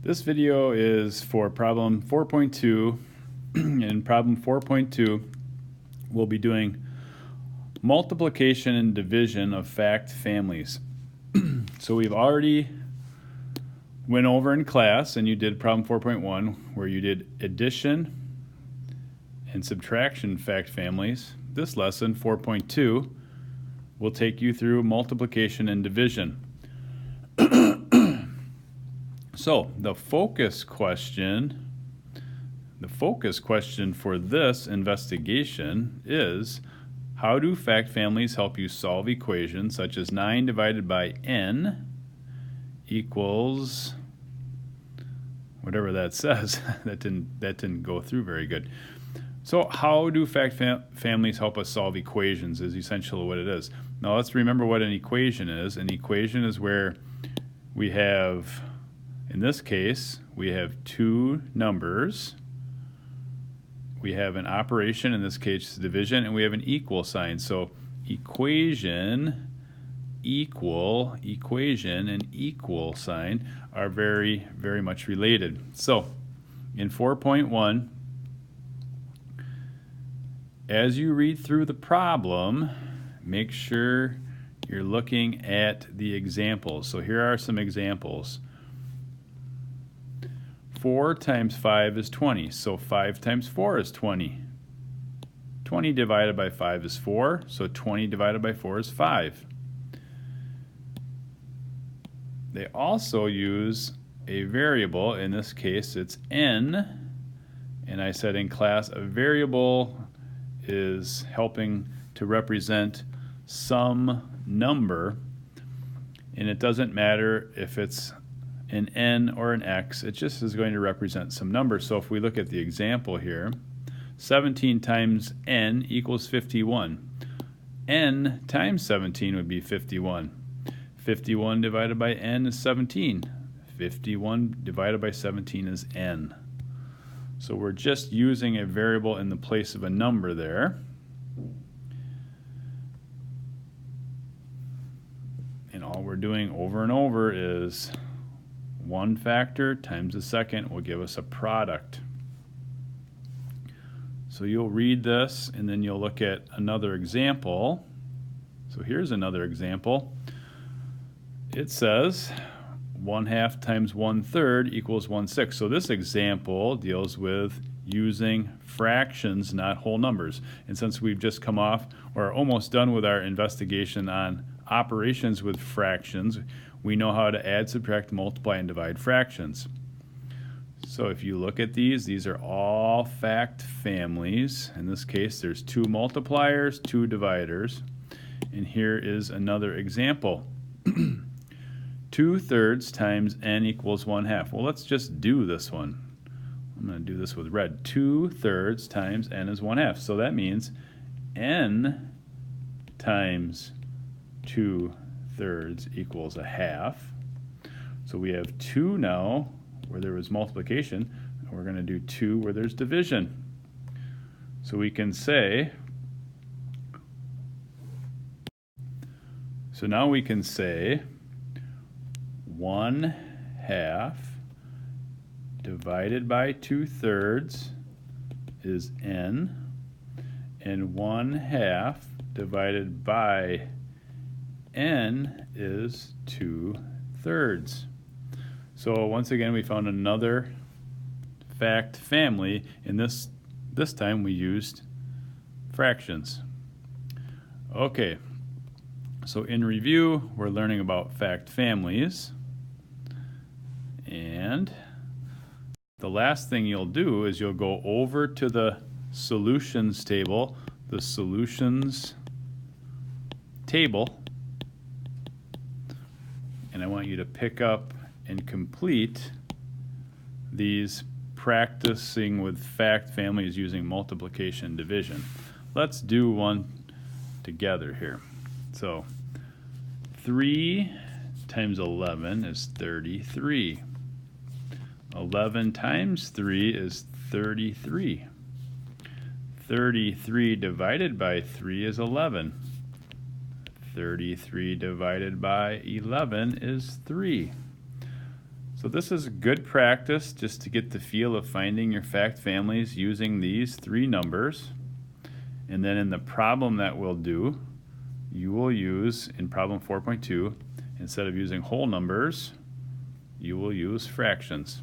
This video is for problem 4.2. In problem 4.2, we'll be doing multiplication and division of fact families. So we've already went over in class, and you did problem 4.1, where you did addition and subtraction fact families. This lesson, 4.2, will take you through multiplication and division. So the focus question for this investigation is, how do fact families help you solve equations such as 9 divided by n equals whatever that says? that didn't go through very good. So how do fact families help us solve equations is essentially what it is. Now let's remember what an equation is. An equation is where we have, in this case, we have two numbers. We have an operation, in this case division, and we have an equal sign. So equation, equal, equation, and equal sign are very, very much related. So in 4.1, as you read through the problem, make sure you're looking at the examples. So here are some examples. 4 times 5 is 20, so 5 times 4 is 20. 20 divided by 5 is 4, so 20 divided by 4 is 5. They also use a variable. In this case, it's n, and I said in class a variable is helping to represent some number, and it doesn't matter if it's an n or an x, it just is going to represent some number. So if we look at the example here, 17 times n equals 51. N times 17 would be 51. 51 divided by n is 17. 51 divided by 17 is n. So we're just using a variable in the place of a number there. And all we're doing over and over is one factor times the second will give us a product. So you'll read this and then you'll look at another example. So here's another example. It says 1/2 times 1/3 equals 1/6. So this example deals with using fractions, not whole numbers. And since we've just come off or are almost done with our investigation on operations with fractions, we know how to add, subtract, multiply, and divide fractions. So if you look at these are all fact families. In this case, there's 2 multipliers, 2 dividers. And here is another example. 2/3 times n equals 1/2. Well, let's just do this one. I'm going to do this with red. 2/3 times n is 1/2. So that means n times 2/3 equals 1/2. So we have 2 now where there was multiplication, and we're going to do 2 where there's division. So we can say, so now we can say 1/2 divided by 2/3 is n, and 1/2 divided by n is 2/3. So once again, we found another fact family, and this time we used fractions. Okay, so in review, we're learning about fact families, and the last thing you'll do is you'll go over to the solutions table, the solutions table, and I want you to pick up and complete these practicing with fact families using multiplication and division. Let's do one together here. So 3 times 11 is 33. 11 times 3 is 33. 33 divided by 3 is 11. 33 divided by 11 is 3. So this is good practice just to get the feel of finding your fact families using these three numbers. And then in the problem that we'll do, you will use, in problem 4.2, instead of using whole numbers, you will use fractions.